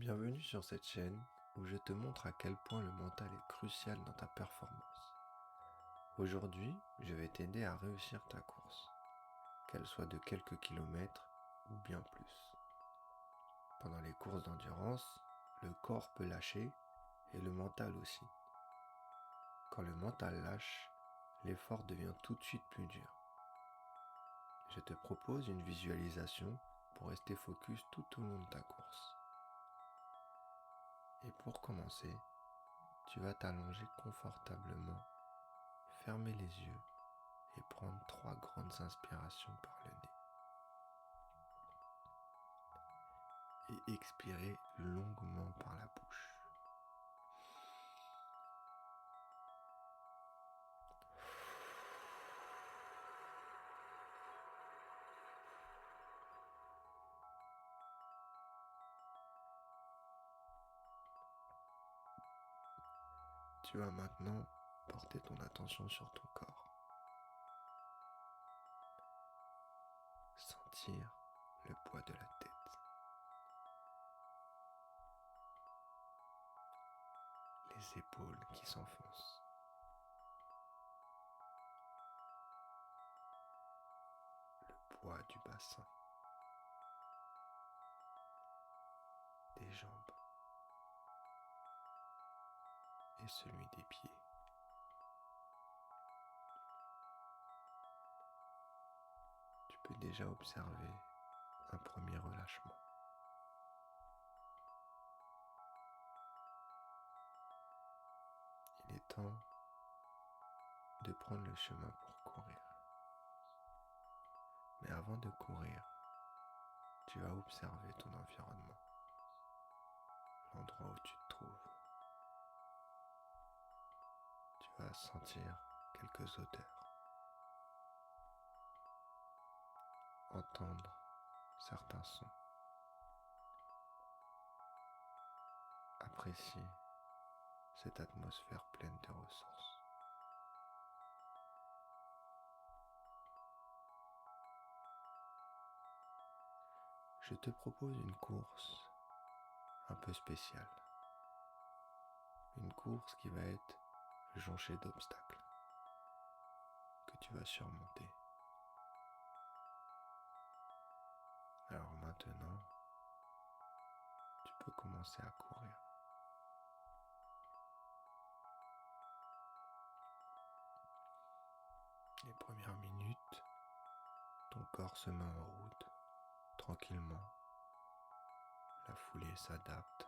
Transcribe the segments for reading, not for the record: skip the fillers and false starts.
Bienvenue sur cette chaîne où je te montre à quel point le mental est crucial dans ta performance. Aujourd'hui, je vais t'aider à réussir ta course, qu'elle soit de quelques kilomètres ou bien plus. Pendant les courses d'endurance, le corps peut lâcher et le mental aussi. Quand le mental lâche, l'effort devient tout de suite plus dur. Je te propose une visualisation pour rester focus tout au long de ta course. Et pour commencer, tu vas t'allonger confortablement, fermer les yeux et prendre 3 grandes inspirations par le nez. Et expirer longuement par la bouche. Tu vas maintenant porter ton attention sur ton corps. Sentir le poids de la tête. Les épaules qui s'enfoncent. Le poids du bassin. Des jambes. Et celui des pieds. Tu peux déjà observer un premier relâchement. Il est temps de prendre le chemin pour courir. Mais avant de courir, tu vas observer ton environnement, l'endroit où tu te trouves. Tu vas sentir quelques odeurs, entendre certains sons, apprécier cette atmosphère pleine de ressources. Je te propose une course un peu spéciale. Une course qui va être jonchée d'obstacles que tu vas surmonter. Alors maintenant, tu peux commencer à courir. Les premières minutes, ton corps se met en route tranquillement. La foulée s'adapte.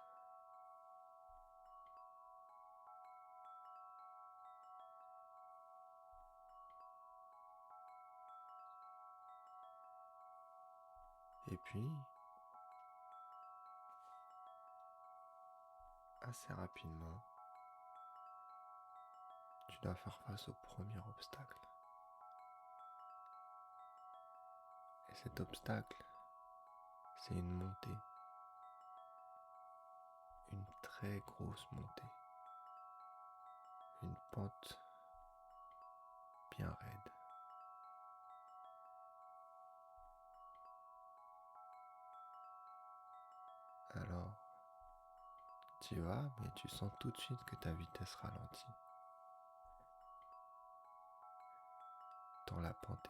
Et puis, assez rapidement, tu dois faire face au premier obstacle. Et cet obstacle, c'est une montée. Une très grosse montée. Une pente bien raide. Alors, tu y vas, mais tu sens tout de suite que ta vitesse ralentit. Tant la pente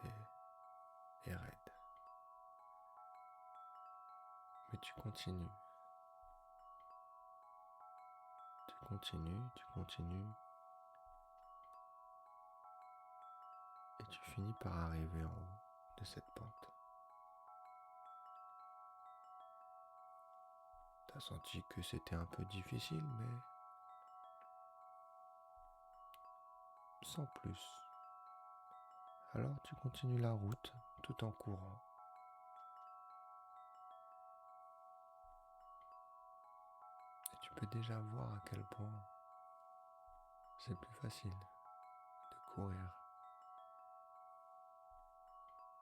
est raide. Mais tu continues. Tu continues, tu continues. Et tu finis par arriver en haut de cette pente. Tu as senti que c'était un peu difficile, mais sans plus. Alors tu continues la route tout en courant. Et tu peux déjà voir à quel point c'est plus facile de courir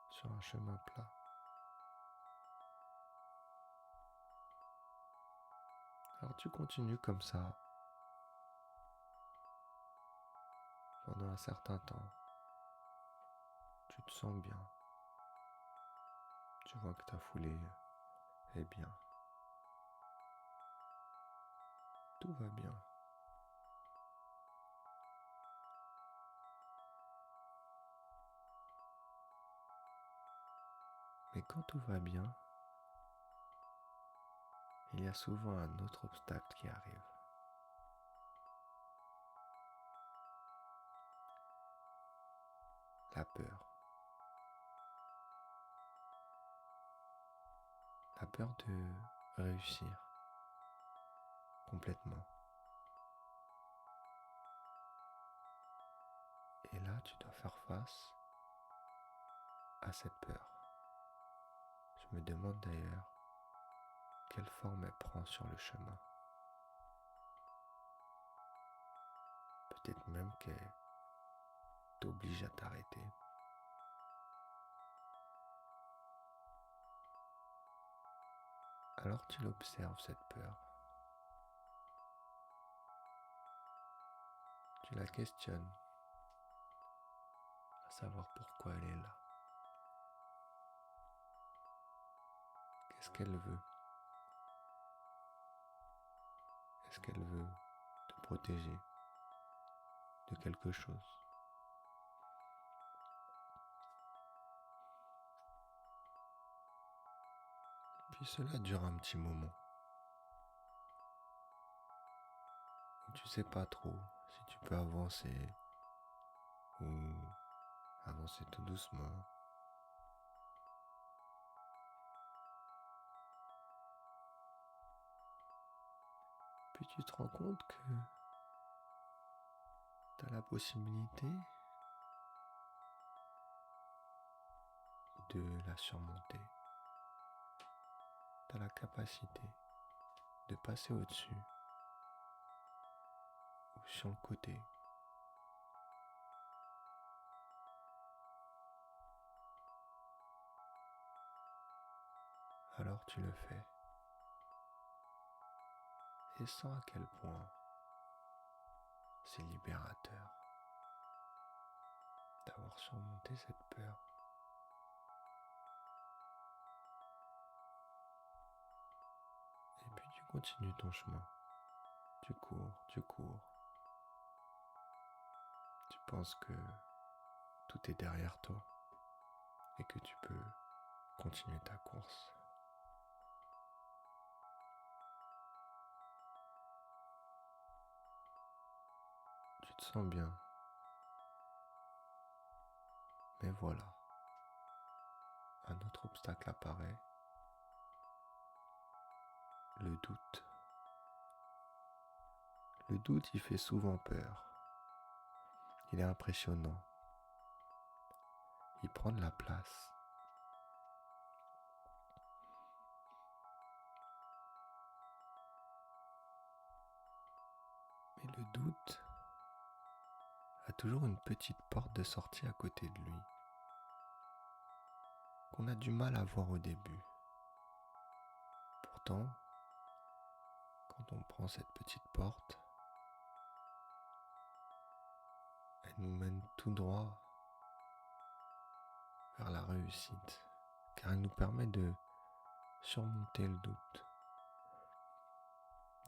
sur un chemin plat. Alors tu continues comme ça pendant un certain temps. Tu te sens bien. Tu vois que ta foulée est bien. tout va bien. Mais quand tout va bien, il y a souvent un autre obstacle qui arrive. La peur. La peur de réussir complètement. Et là, tu dois faire face à cette peur. Je me demande d'ailleurs quelle forme elle prend sur le chemin. Peut-être même qu'elle t'oblige à t'arrêter. Alors tu l'observes, cette peur. Tu la questionnes, à savoir pourquoi elle est là. Qu'est-ce qu'elle veut? Est-ce qu'elle veut te protéger de quelque chose? Puis cela dure un petit moment, où tu sais pas trop si tu peux avancer ou avancer tout doucement. Puis tu te rends compte que tu as la possibilité de la surmonter. Tu as la capacité de passer au-dessus ou sur le côté. Alors tu le fais. Et sens à quel point c'est libérateur d'avoir surmonté cette peur. Et puis tu continues ton chemin. Tu cours, tu cours. Tu penses que tout est derrière toi et que tu peux continuer ta course. Tu te sens bien. Mais voilà, un autre obstacle apparaît, le doute. Le doute, il fait souvent peur. Il est impressionnant. Il prend de la place. Mais le doute a toujours une petite porte de sortie à côté de lui, qu'on a du mal à voir au début. Pourtant, quand on prend cette petite porte, elle nous mène tout droit vers la réussite, car elle nous permet de surmonter le doute,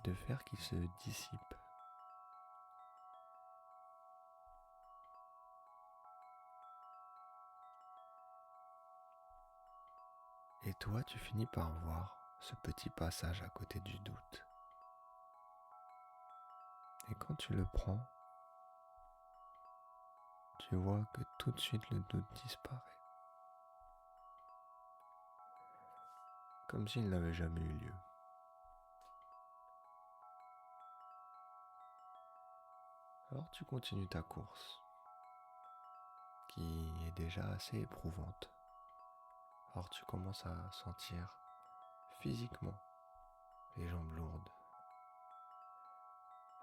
de faire qu'il se dissipe. Et toi, tu finis par voir ce petit passage à côté du doute. Et quand tu le prends, tu vois que tout de suite le doute disparaît. Comme s'il n'avait jamais eu lieu. Alors tu continues ta course, qui est déjà assez éprouvante. Alors tu commences à sentir physiquement les jambes lourdes,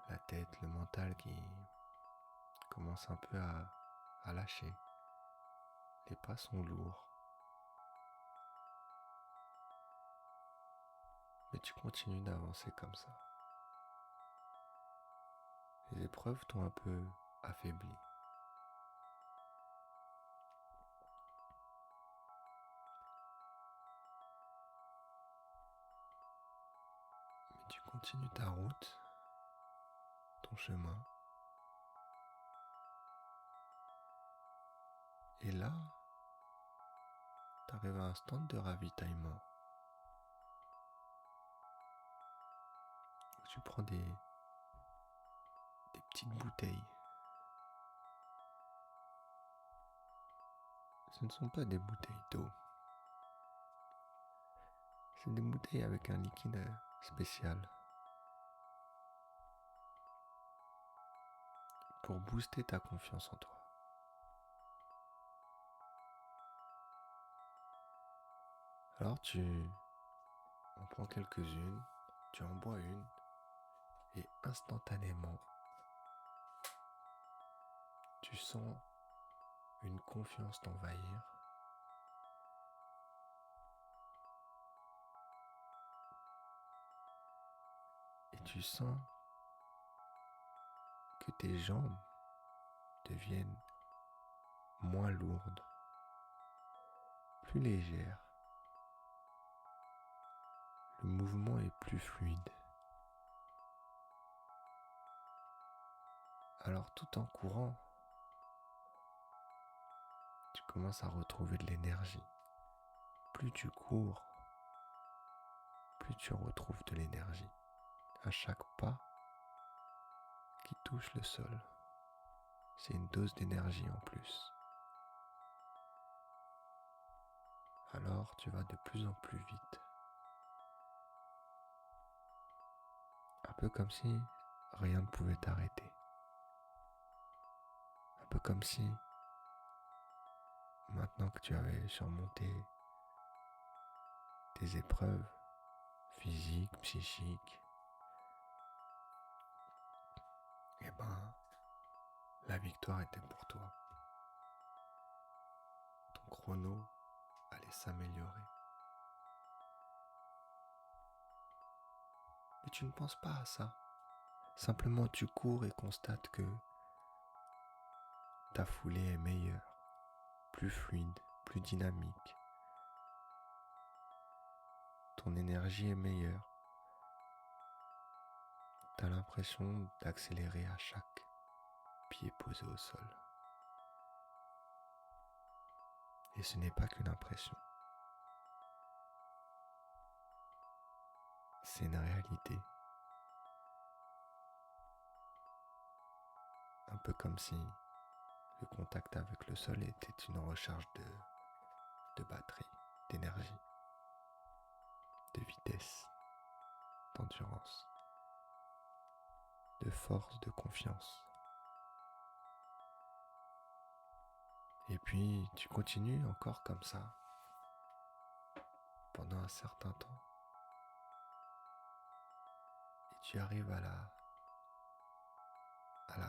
la tête, le mental qui commence un peu à lâcher. Les pas sont lourds. Mais tu continues d'avancer comme ça. Les épreuves t'ont un peu affaibli. Mais tu continues ta route ton chemin. Et là, tu arrives à un stand de ravitaillement où tu prends des petites bouteilles. Ce ne sont pas des bouteilles d'eau. C'est des bouteilles avec un liquide spécial pour booster ta confiance en toi. Alors tu en prends quelques-unes, tu en bois une et instantanément, tu sens une confiance t'envahir. Et tu sens que tes jambes deviennent moins lourdes, plus légères. Le mouvement est plus fluide. Alors tout en courant, tu commences à retrouver de l'énergie. Plus tu cours, plus tu retrouves de l'énergie. À chaque pas qui touche le sol, c'est une dose d'énergie en plus. Alors tu vas de plus en plus vite. Un peu comme si rien ne pouvait t'arrêter. Un peu comme si, maintenant que tu avais surmonté tes épreuves physiques, psychiques, eh ben, la victoire était pour toi. Ton chrono allait s'améliorer. Mais tu ne penses pas à ça. Simplement tu cours et constates que ta foulée est meilleure, plus fluide, plus dynamique. Ton énergie est meilleure. Tu as l'impression d'accélérer à chaque pied posé au sol. Et ce n'est pas qu'une impression. C'est une réalité. Un peu comme si le contact avec le sol était une recharge de batterie, d'énergie, de vitesse, d'endurance, de force, de confiance. Et puis tu continues encore comme ça pendant un certain temps. Et tu arrives à la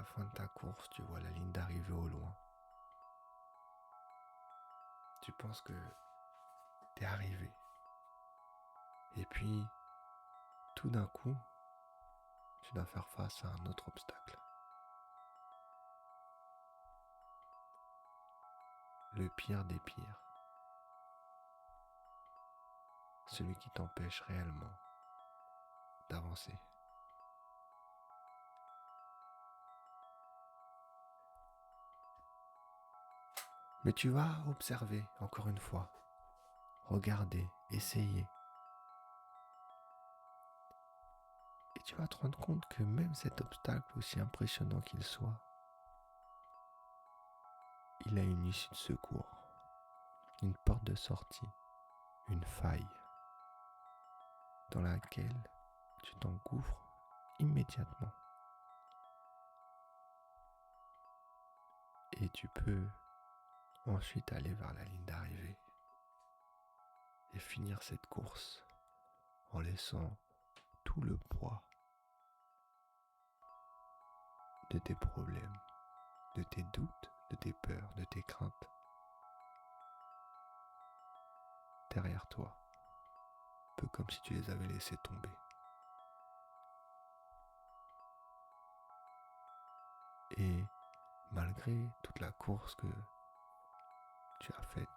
fin de ta course, tu vois la ligne d'arrivée au loin. Tu penses que t'es arrivé. Et puis, tout d'un coup, tu dois faire face à un autre obstacle. Le pire des pires. Celui qui t'empêche réellement d'avancer. Mais tu vas observer, encore une fois, regarder, essayer. Et tu vas te rendre compte que même cet obstacle, aussi impressionnant qu'il soit, il a une issue de secours, une porte de sortie, une faille dans laquelle tu t'engouffres immédiatement. Et tu peux ensuite aller vers la ligne d'arrivée et finir cette course en laissant tout le poids de tes problèmes, de tes doutes, de tes peurs, de tes craintes derrière toi, un peu comme si tu les avais laissés tomber. Et malgré toute la course que tu as faite,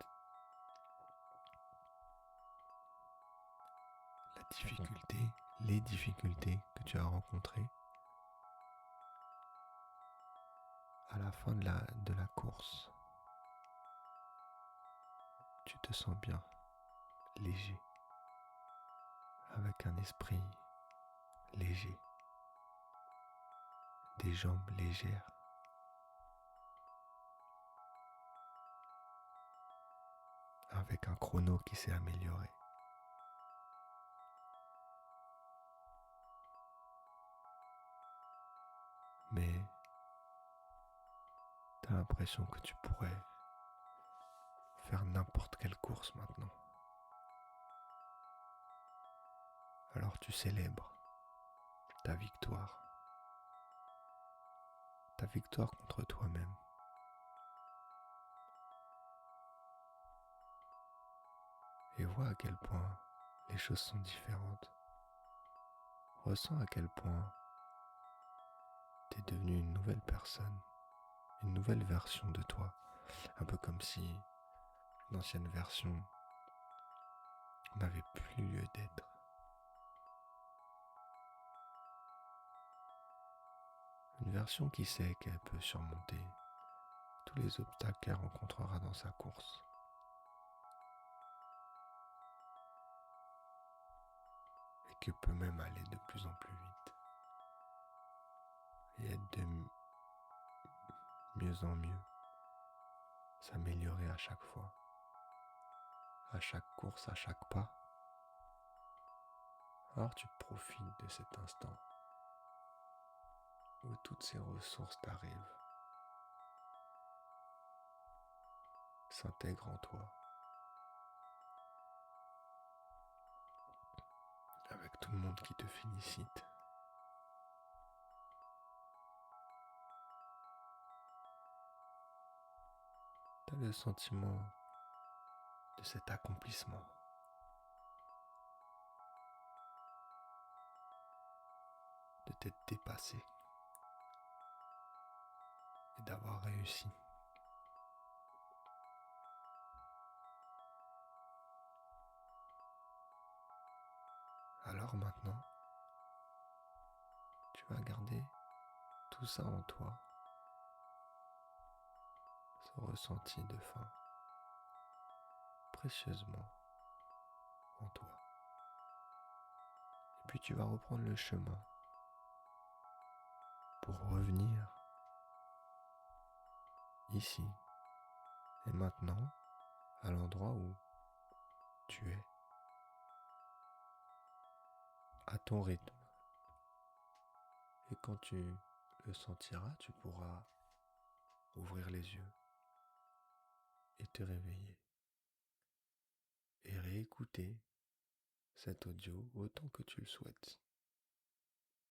les difficultés que tu as rencontrées, à la fin de la course, tu te sens bien, léger, avec un esprit léger, des jambes légères, avec un chrono qui s'est amélioré. Mais t'as l'impression que tu pourrais faire n'importe quelle course maintenant. Alors tu célèbres ta victoire, contre toi-même. Et vois à quel point les choses sont différentes. Ressens à quel point t'es devenu une nouvelle personne, une nouvelle version de toi. Un peu comme si l'ancienne version n'avait plus lieu d'être. Une version qui sait qu'elle peut surmonter tous les obstacles qu'elle rencontrera dans sa course. Et qui peut même aller de plus en plus vite. Et être de mieux en mieux. S'améliorer à chaque fois. À chaque course, à chaque pas. Alors tu profites de cet instant où toutes ces ressources t'arrivent, s'intègrent en toi, avec tout le monde qui te félicite. Tu as le sentiment de cet accomplissement, de t'être dépassé et d'avoir réussi. Alors maintenant, tu vas garder tout ça en toi, ce ressenti de faim, précieusement en toi. Et puis tu vas reprendre le chemin pour revenir ici et maintenant à l'endroit où tu es, à ton rythme. Et quand tu le sentiras, tu pourras ouvrir les yeux et te réveiller et réécouter cet audio autant que tu le souhaites.